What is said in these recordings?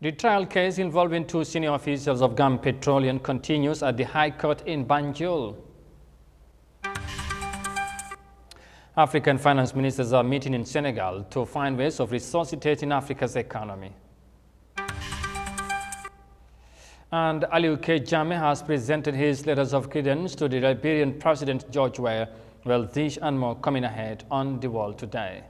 The trial case involving two senior officials of Gambia Petroleum continues at the High Court in Banjul. African finance ministers are meeting in Senegal to find ways of resuscitating Africa's economy. And Yahya Jammeh has presented his letters of credence to the Liberian President George Weah. Well, this and more coming ahead on The World Today.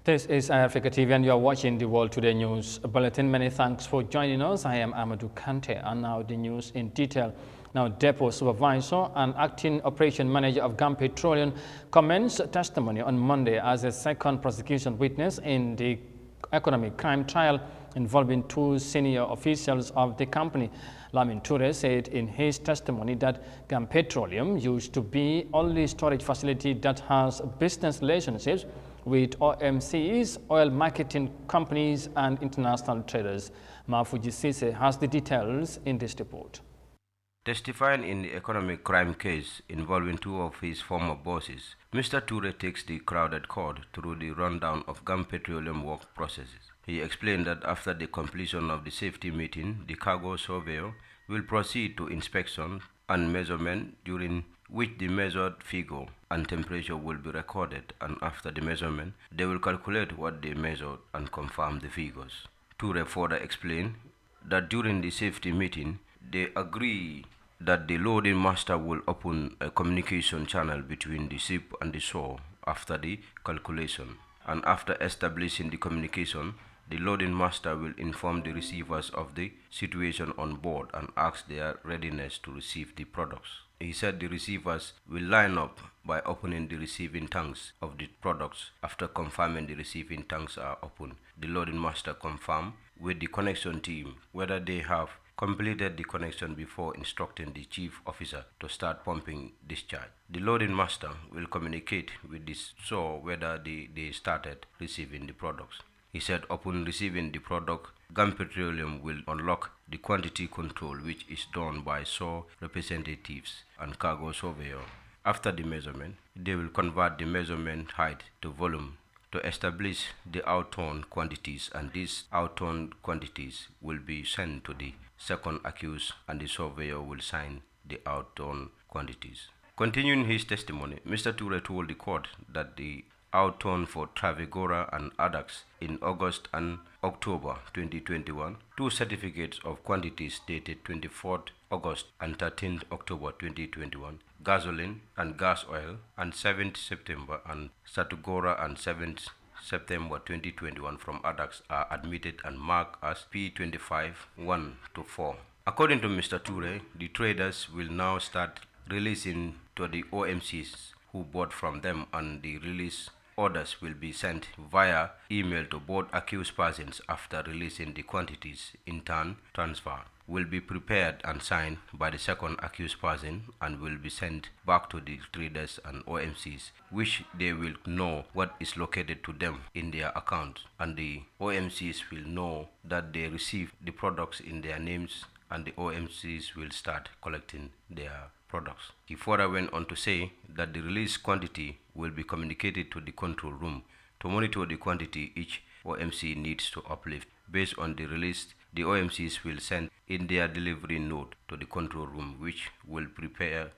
This is Eyeafrica TV and you are watching the World Today News Bulletin. Many thanks for joining us. I am Amadou Kante and now the news in detail. Now, Depot Supervisor and Acting Operation Manager of Gambia Petroleum commenced testimony on Monday as a second prosecution witness in the economic crime trial involving two senior officials of the company. Lamin Toure said in his testimony that Gambia Petroleum used to be only storage facility that has business relationships with OMCs, oil marketing companies, and international traders. Mafuji Sise has the details in this report. Testifying in the economic crime case involving two of his former bosses, Mr. Toure takes the crowded court through the rundown of Gambia Petroleum work processes. He explained that after the completion of the safety meeting, the cargo surveyor will proceed to inspection and measurement, during which the measured figure and temperature will be recorded, and after the measurement, they will calculate what they measured and confirm the figures. Toure further explained that during the safety meeting, they agree that the loading master will open a communication channel between the ship and the shore after the calculation, and after establishing the communication, the loading master will inform the receivers of the situation on board and ask their readiness to receive the products. He said the receivers will line up by opening the receiving tanks of the products. After confirming the receiving tanks are open, the loading master confirm with the connection team whether they have completed the connection before instructing the chief officer to start pumping discharge. The loading master will communicate with the shore whether they started receiving the products. He said upon receiving the product, Gambia Petroleum will unlock the quantity control, which is done by shore representatives and cargo surveyor. After the measurement, they will convert the measurement height to volume to establish the out-turned quantities, and these out-turned quantities will be sent to the second accused and the surveyor will sign the out-turned quantities. Continuing his testimony, Mr. Toure told the court that the out-turned for Trafigura and Adax in August and October 2021, two certificates of quantities dated 24th August and 13th October 2021, gasoline and gas oil, and 7th September and Satugora and 7th September 2021 from Adax are admitted and marked as P25 1 to 4. According to Mr. Toure, the traders will now start releasing to the OMCs who bought from them, and the release orders will be sent via email to both accused persons after releasing the quantities. In turn, transfer will be prepared and signed by the second accused person and will be sent back to the traders and OMCs, which they will know what is located to them in their account, and the OMCs will know that they receive the products in their names, and the OMCs will start collecting their products. He further went on to say that the released quantity will be communicated to the control room to monitor the quantity each OMC needs to uplift. Based on the release, the OMCs will send in their delivery note to the control room, which will prepare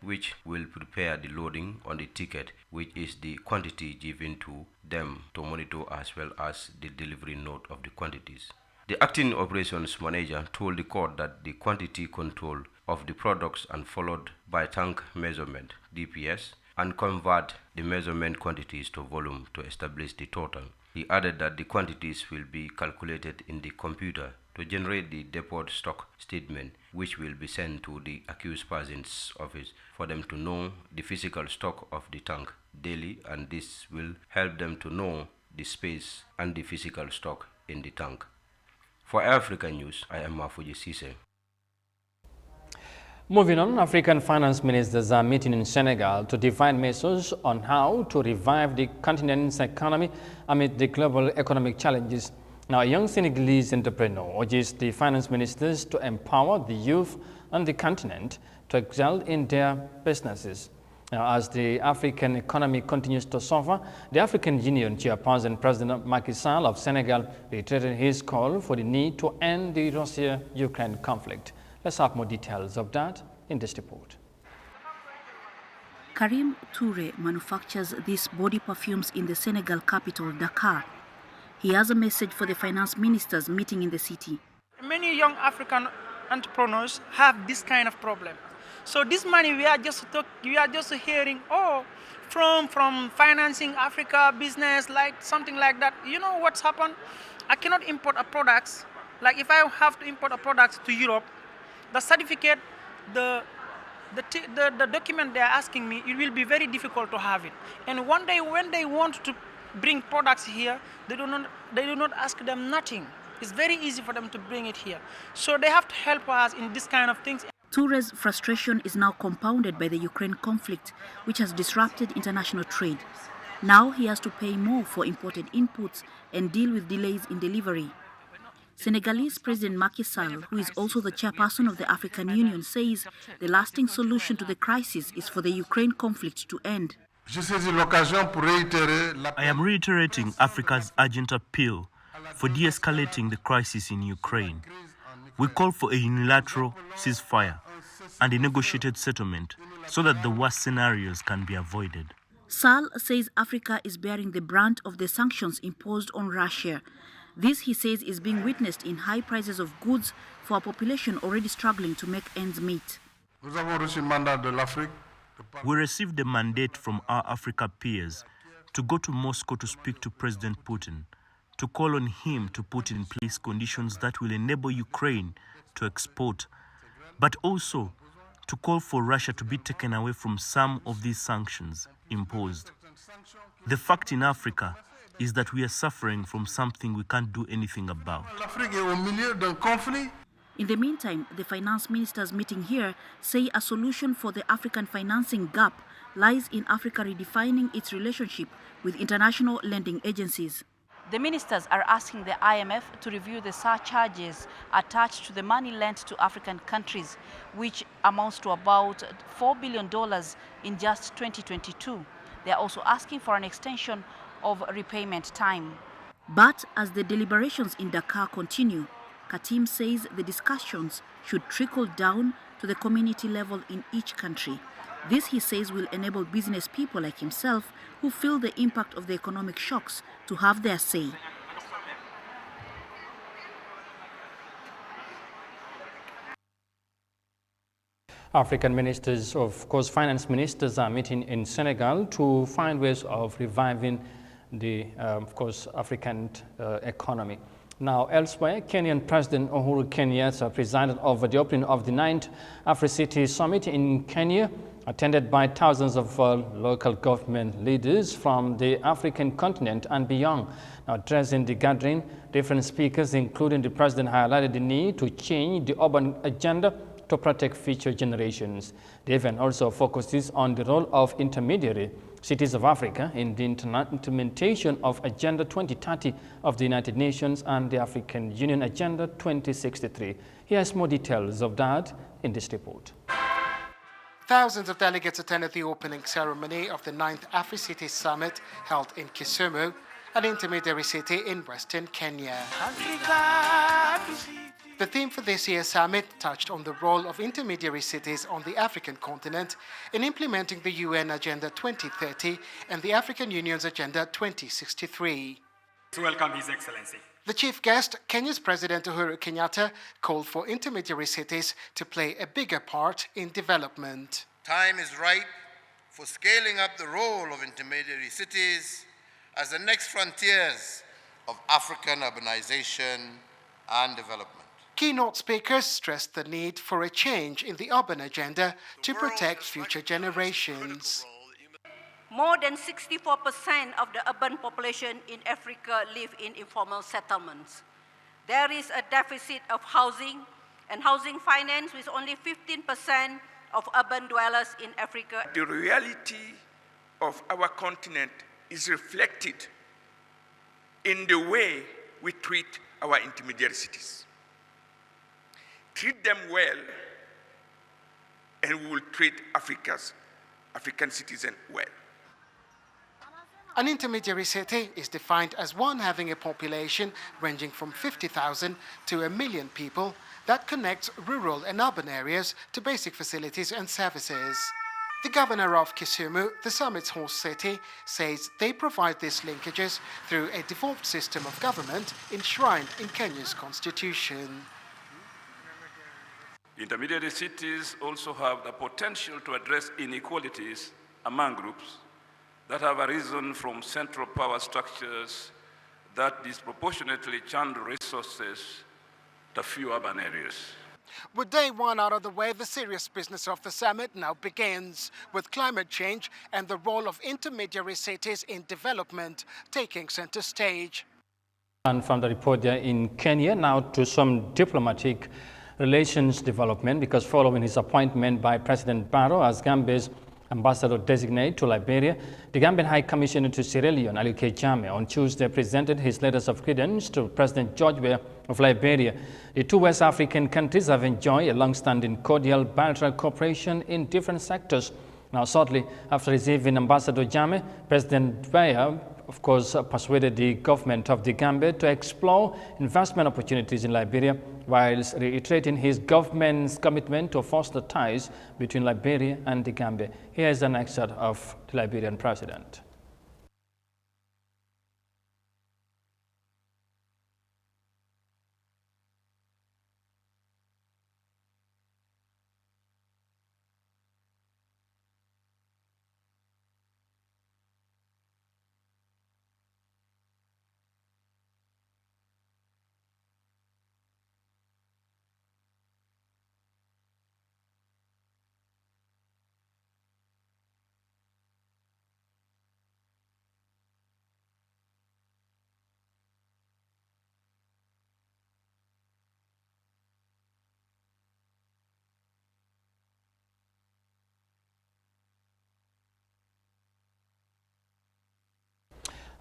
the loading on the ticket, which is the quantity given to them to monitor, as well as the delivery note of the quantities. The acting operations manager told the court that the quantity control of the products and followed by tank measurement (DPS) and convert the measurement quantities to volume to establish the total. He added that the quantities will be calculated in the computer to generate the depot stock statement, which will be sent to the accused person's office for them to know the physical stock of the tank daily, and this will help them to know the space and the physical stock in the tank. For African News, I am Mafuji Sise. Moving on, African finance ministers are meeting in Senegal to define measures on how to revive the continent's economy amid the global economic challenges. Now, a young Senegalese entrepreneur urges the finance ministers to empower the youth on the continent to excel in their businesses. Now, as the African economy continues to suffer, the African Union chairperson, President Macky Sall of Senegal, reiterated his call for the need to end the Russia-Ukraine conflict. Let's have more details of that in this report. Karim Toure manufactures these body perfumes in the Senegal capital, Dakar. He has a message for the finance ministers meeting in the city. Many young African entrepreneurs have this kind of problem. So this money we are just hearing, oh, from financing Africa business, like something like that. You know what's happened? I cannot import a products. Like if I have to import a product to Europe, the certificate, the document they are asking me, it will be very difficult to have it. And one day when they want to bring products here, they do not ask them nothing. It's very easy for them to bring it here. So they have to help us in this kind of things. Toure's frustration is now compounded by the Ukraine conflict, which has disrupted international trade. Now he has to pay more for imported inputs and deal with delays in delivery. Senegalese President Macky Sall, who is also the chairperson of the African Union, says the lasting solution to the crisis is for the Ukraine conflict to end. I am reiterating Africa's urgent appeal for de-escalating the crisis in Ukraine. We call for a unilateral ceasefire and a negotiated settlement so that the worst scenarios can be avoided. Sall says Africa is bearing the brunt of the sanctions imposed on Russia. This, he says, is being witnessed in high prices of goods for a population already struggling to make ends meet. We received a mandate from our Africa peers to go to Moscow to speak to President Putin, to call on him to put in place conditions that will enable Ukraine to export, but also to call for Russia to be taken away from some of these sanctions imposed. The fact in Africa is that we are suffering from something we can't do anything about. In the meantime, the finance ministers meeting here say a solution for the African financing gap lies in Africa redefining its relationship with international lending agencies. The ministers are asking the IMF to review the surcharges attached to the money lent to African countries, which amounts to about $4 billion in just 2022. They are also asking for an extension of repayment time. But as the deliberations in Dakar continue, Katim says the discussions should trickle down to the community level in each country. This, he says, will enable business people like himself who feel the impact of the economic shocks to have their say. African ministers, of course, finance ministers are meeting in Senegal to find ways of reviving the, of course, African economy. Now, elsewhere, Kenyan President Uhuru Kenyatta presided over the opening of the 9th Afri-City Summit in Kenya, attended by thousands of local government leaders from the African continent and beyond. Now, addressing the gathering, different speakers, including the president, highlighted the need to change the urban agenda to protect future generations. The event also focuses on the role of intermediary cities of Africa in the implementation of Agenda 2030 of the United Nations and the African Union Agenda 2063. Here's more details of that in this report. Thousands of delegates attended the opening ceremony of the 9th Afri-City Summit held in Kisumu, an intermediary city in western Kenya. The theme for this year's summit touched on the role of intermediary cities on the African continent in implementing the UN Agenda 2030 and the African Union's Agenda 2063. Welcome His Excellency. The chief guest, Kenya's President Uhuru Kenyatta, called for intermediary cities to play a bigger part in development. Time is right for scaling up the role of intermediary cities as the next frontiers of African urbanization and development. Keynote speakers stressed the need for a change in the urban agenda to protect future generations. More than 64% of the urban population in Africa live in informal settlements. There is a deficit of housing and housing finance with only 15% of urban dwellers in Africa. The reality of our continent is reflected in the way we treat our intermediary cities. Treat them well, and we will treat African citizens well. An intermediary city is defined as one having a population ranging from 50,000 to 1 million people that connects rural and urban areas to basic facilities and services. The governor of Kisumu, the summit's host city, says they provide these linkages through a devolved system of government enshrined in Kenya's constitution. Intermediary cities also have the potential to address inequalities among groups that have arisen from central power structures that disproportionately channel resources to few urban areas. With day one out of the way, the serious business of the summit now begins, with climate change and the role of intermediary cities in development taking center stage. And from the report there in Kenya, now to some diplomatic relations development, because following his appointment by President Barrow as Gambia's ambassador-designate to Liberia, the Gambian High Commissioner to Sierra Leone, Yahya Jammeh, on Tuesday presented his letters of credence to President George Weah of Liberia. The two West African countries have enjoyed a long-standing cordial bilateral cooperation in different sectors. Now, shortly after receiving Ambassador Jammeh, President Weah, of course, persuaded the government of the Gambia to explore investment opportunities in Liberia, whilst reiterating his government's commitment to foster ties between Liberia and the Gambia. Here is an excerpt of the Liberian president.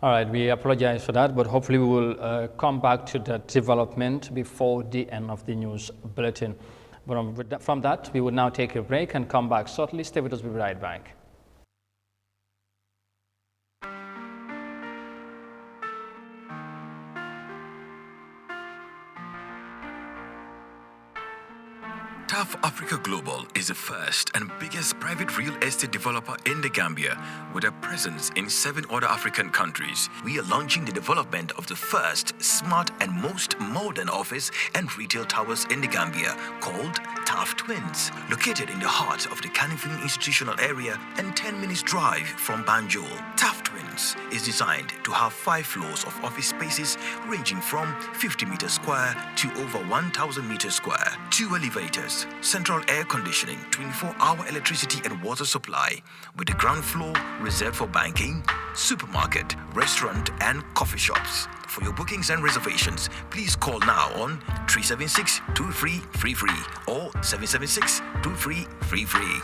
All right, we apologize for that, but hopefully we will come back to that development before the end of the news bulletin. But from that, we will now take a break and come back shortly. Stay with us, we'll be right back. TAF Africa Global is the first and biggest private real estate developer in the Gambia, with a presence in 7 other African countries. We are launching the development of the first smart and most modern office and retail towers in the Gambia, called TAF Twins, located in the heart of the Canifing institutional area and 10 minutes drive from Banjul. TAF Twins is designed to have 5 floors of office spaces ranging from 50 meters square to over 1,000 meters square, 2 elevators, central air conditioning, 24-hour electricity and water supply, with the ground floor reserved for banking, supermarket, restaurant and coffee shops. For your bookings and reservations, please call now on 376-2333 or 776-2333.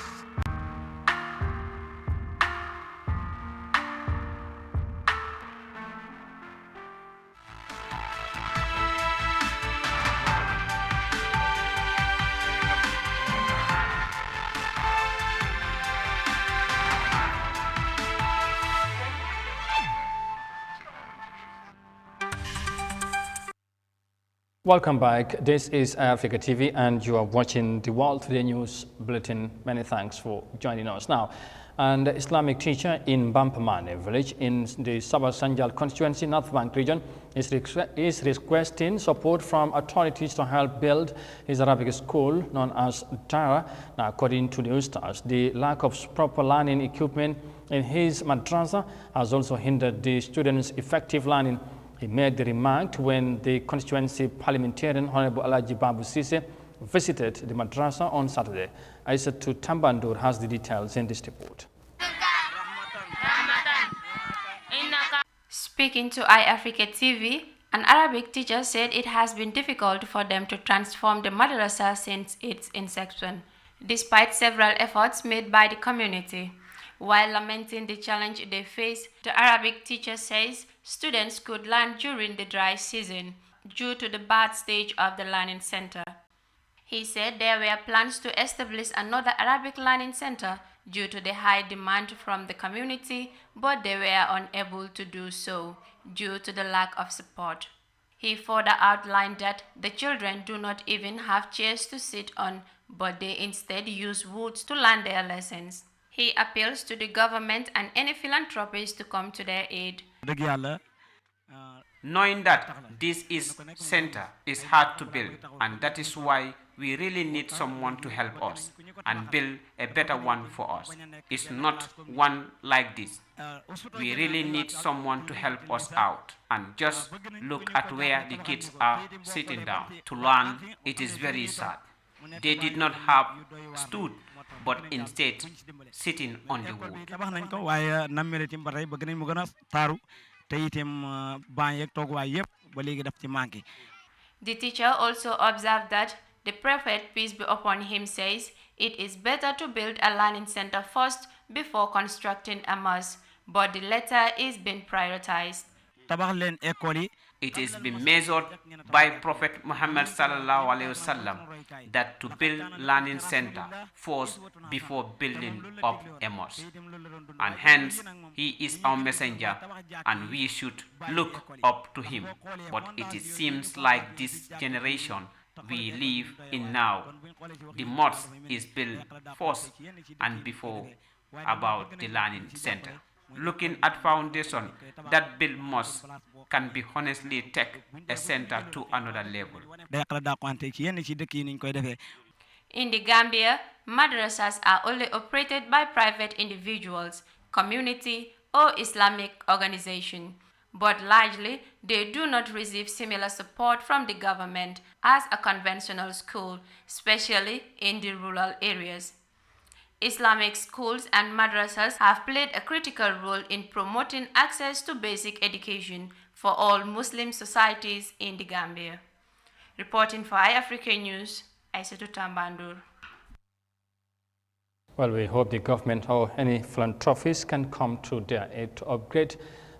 Welcome back. This is Eyeafrica TV and you are watching the World Today News Bulletin. Many thanks for joining us. Now, an Islamic teacher in Bampamane village in the Sabah Sanjal constituency, North Bank region, is requesting support from authorities to help build his Arabic school known as Dara. Now, according to the Ustaz, the lack of proper learning equipment in his madrasa has also hindered the students' effective learning. He made the remark when the constituency parliamentarian Honorable Alaji Babu Sise visited the madrasa on Saturday. Aisatu Tambandur has the details in this report. Speaking to Eyeafrica TV, An Arabic teacher said it has been difficult for them to transform the madrasa since its inception, despite several efforts made by the community. While lamenting the challenge they face, the Arabic teacher says students could learn during the dry season due to the bad stage of the learning center. He said there were plans to establish another Arabic learning center due to the high demand from the community, but they were unable to do so due to the lack of support. He further outlined that the children do not even have chairs to sit on, but they instead use woods to learn their lessons. He appeals to the government and any philanthropists to come to their aid. Knowing that this is center is hard to build, and that is why we really need someone to help us and build a better one for us. It's not one like this. We really need someone to help us out. And just look at where the kids are sitting down to learn. It is very sad. They did not have stood, but instead sitting on the wood. The teacher also observed that the Prophet, peace be upon him, says it is better to build a learning center first before constructing a mosque, but the latter is being prioritized. It is been measured by Prophet Muhammad sallallahu alaihi wasallam that to build learning center first before building up a mosque, and hence he is our messenger, and we should look up to him. But it seems like this generation we live in now, the mosque is built first and before about the learning center. Looking at foundation that build mosque can be honestly take a center to another level. In the Gambia, madrasas are only operated by private individuals, community, or Islamic organization, but largely they do not receive similar support from the government as a conventional school, especially in the rural areas. Islamic schools and madrasas have played a critical role in promoting access to basic education for all Muslim societies in the Gambia. Reporting for Eyeafrica News, Aissatou Tambandour. Well, we hope the government or any philanthropists can come to their aid to upgrade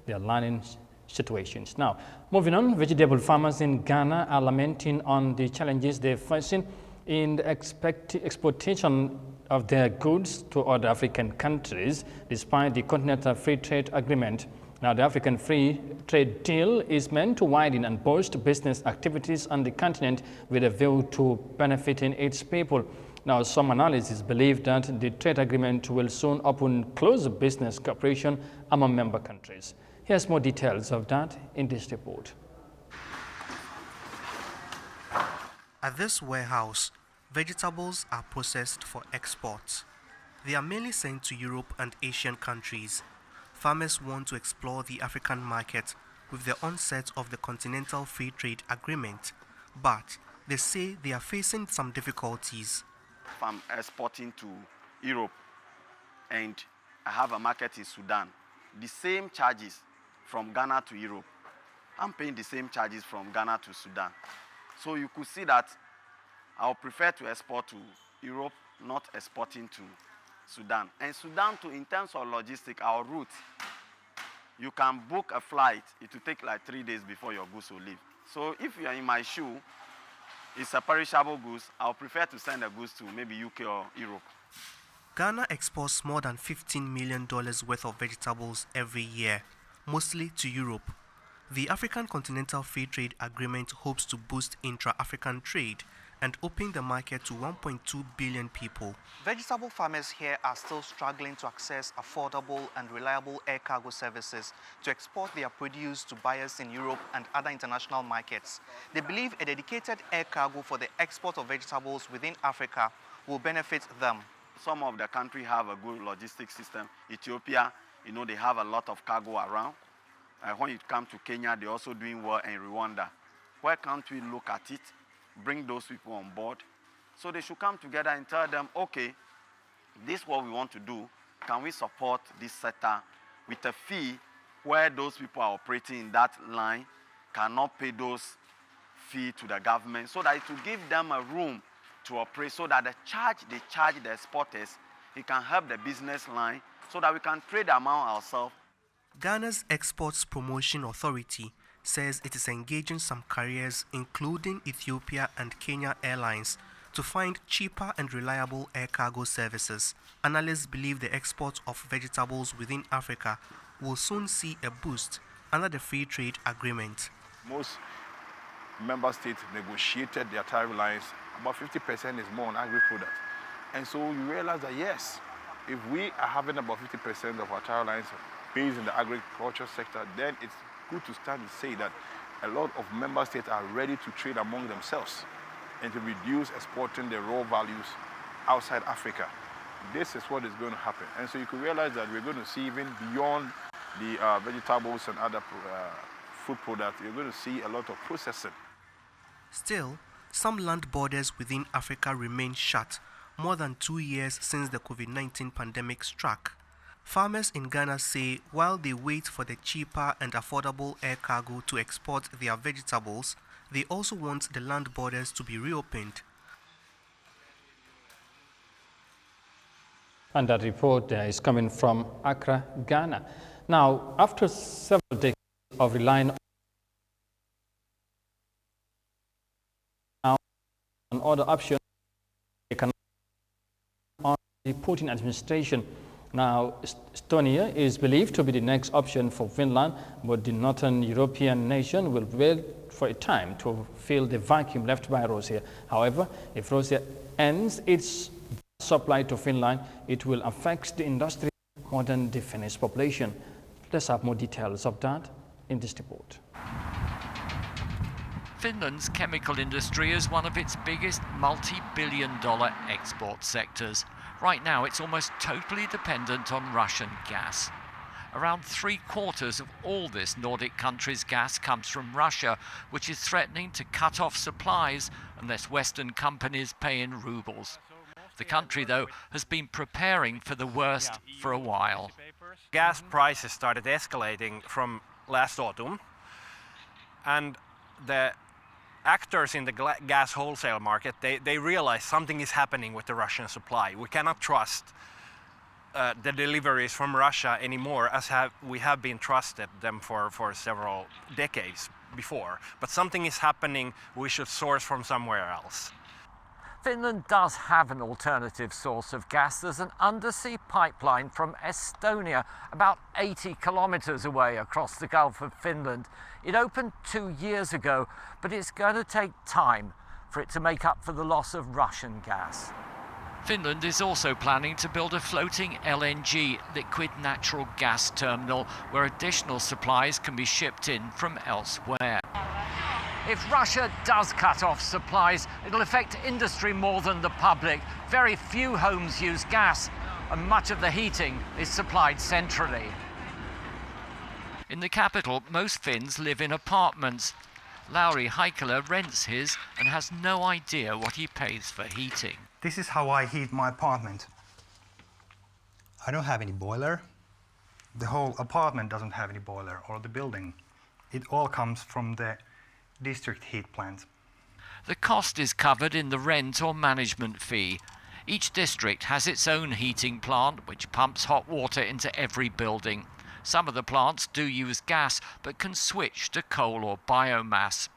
their learning situations. Now, moving on, vegetable farmers in Ghana are lamenting on the challenges they're facing in the exportation of their goods to other African countries, despite the Continental Free Trade Agreement. Now, the African Free Trade Deal is meant to widen and boost business activities on the continent with a view to benefiting its people. Now, some analysts believe that the trade agreement will soon open closer business cooperation among member countries. Here's more details of that in this report. At this warehouse, vegetables are processed for export. They are mainly sent to Europe and Asian countries. Farmers want to explore the African market with the onset of the Continental Free Trade Agreement, but they say they are facing some difficulties. If I'm exporting to Europe and I have a market in Sudan, the same charges from Ghana to Europe, I'm paying the same charges from Ghana to Sudan. So you could see that I'll prefer to export to Europe, not exporting to Sudan. And Sudan too, in terms of logistics, our route, you can book a flight, it will take like 3 days before your goods will leave. So if you are in my shoe, it's a perishable goods, I'll prefer to send the goods to maybe UK or Europe. Ghana exports more than $15 million worth of vegetables every year, mostly to Europe. The African Continental Free Trade Agreement hopes to boost intra-African trade and open the market to 1.2 billion people. Vegetable farmers here are still struggling to access affordable and reliable air cargo services to export their produce to buyers in Europe and other international markets. They believe a dedicated air cargo for the export of vegetables within Africa will benefit them. Some of the countries have a good logistics system. Ethiopia, they have a lot of cargo around. When it comes to Kenya, they're also doing well in Rwanda. Why can't we look at it, bring those people on board? So they should come together and tell them, okay, this is what we want to do. Can we support this sector with a fee where those people are operating in that line? cannot pay those fees to the government, so that it will give them a room to operate, so that they charge the exporters, it can help the business line, so that we can trade among ourselves. Ghana's Exports Promotion Authority says it is engaging some carriers, including Ethiopia and Kenya Airlines, to find cheaper and reliable air cargo services. Analysts believe the export of vegetables within Africa will soon see a boost under the free trade agreement. Most member states negotiated their tariff lines. About 50% is more on agri-products. And so you realize that yes, if we are having about 50% of our tariff lines based in the agriculture sector, then it's good to stand to say that a lot of member states are ready to trade among themselves and to reduce exporting their raw values outside Africa. This is what is going to happen. And so you can realize that we're going to see even beyond the vegetables and other food products, you're going to see a lot of processing. Still, some land borders within Africa remain shut more than 2 years since the COVID-19 pandemic struck. Farmers in Ghana say while they wait for the cheaper and affordable air cargo to export their vegetables, they also want the land borders to be reopened. And that report is coming from Accra, Ghana. Now, after several decades of relying on other options, on the Putin administration. Now, Estonia is believed to be the next option for Finland, but the northern European nation will wait for a time to fill the vacuum left by Russia. However, if Russia ends its supply to Finland, it will affect the industry more than the Finnish population. Let's have more details of that in this report. Finland's chemical industry is one of its biggest multi-billion-dollar export sectors. Right now, it's almost totally dependent on Russian gas. Around 3/4 of all this Nordic country's gas comes from Russia, which is threatening to cut off supplies unless Western companies pay in rubles. The country, though, has been preparing for the worst for a while. Gas prices started escalating from last autumn, and the actors in the gas wholesale market, they realize something is happening with the Russian supply. We cannot trust the deliveries from Russia anymore, as we have been trusted them for several decades before. But something is happening, we should source from somewhere else. Finland does have an alternative source of gas. There's an undersea pipeline from Estonia, about 80 kilometers away across the Gulf of Finland. It opened 2 years ago, but it's going to take time for it to make up for the loss of Russian gas. Finland is also planning to build a floating LNG, liquid natural gas terminal, where additional supplies can be shipped in from elsewhere. If Russia does cut off supplies, it'll affect industry more than the public. Very few homes use gas, and much of the heating is supplied centrally. In the capital, most Finns live in apartments. Lauri Heikkilä rents his and has no idea what he pays for heating. This is how I heat my apartment. I don't have any boiler. The whole apartment doesn't have any boiler, or the building. It all comes from the district heat plant. The cost is covered in the rent or management fee. Each district has its own heating plant, which pumps hot water into every building. Some of the plants do use gas, but can switch to coal or biomass.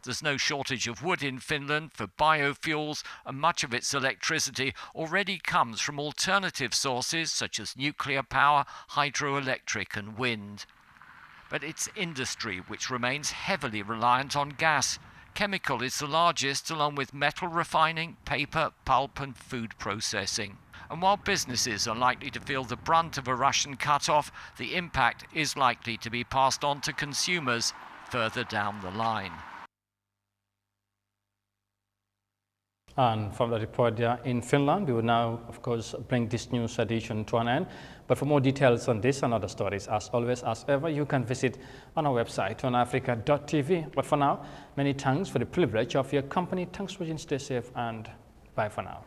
There's no shortage of wood in Finland for biofuels, and much of its electricity already comes from alternative sources such as nuclear power, hydroelectric and wind. But it's industry which remains heavily reliant on gas. Chemical is the largest, along with metal refining, paper, pulp and food processing. And while businesses are likely to feel the brunt of a Russian cut-off, the impact is likely to be passed on to consumers further down the line. And from the report there in Finland, we will now, of course, bring this news edition to an end. But for more details on this and other stories, as always, as ever, you can visit on our website, Eyeafrica.tv. But for now, many thanks for the privilege of your company. Thanks for watching. Stay safe and bye for now.